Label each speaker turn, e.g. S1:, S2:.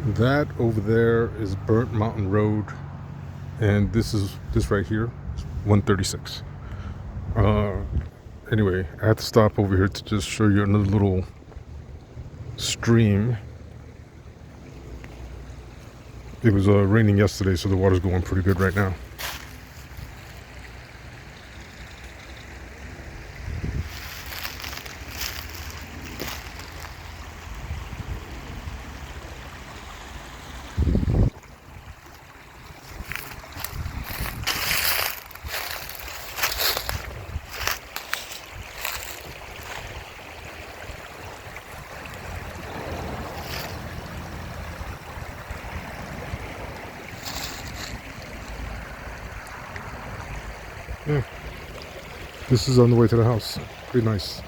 S1: That over there is Burnt Mountain Road, and this right here is 136. Anyway, I had to stop over here to just show you another little stream. It was raining yesterday, so the water's going pretty good right now. Yeah, this is on the way to the house. Pretty nice.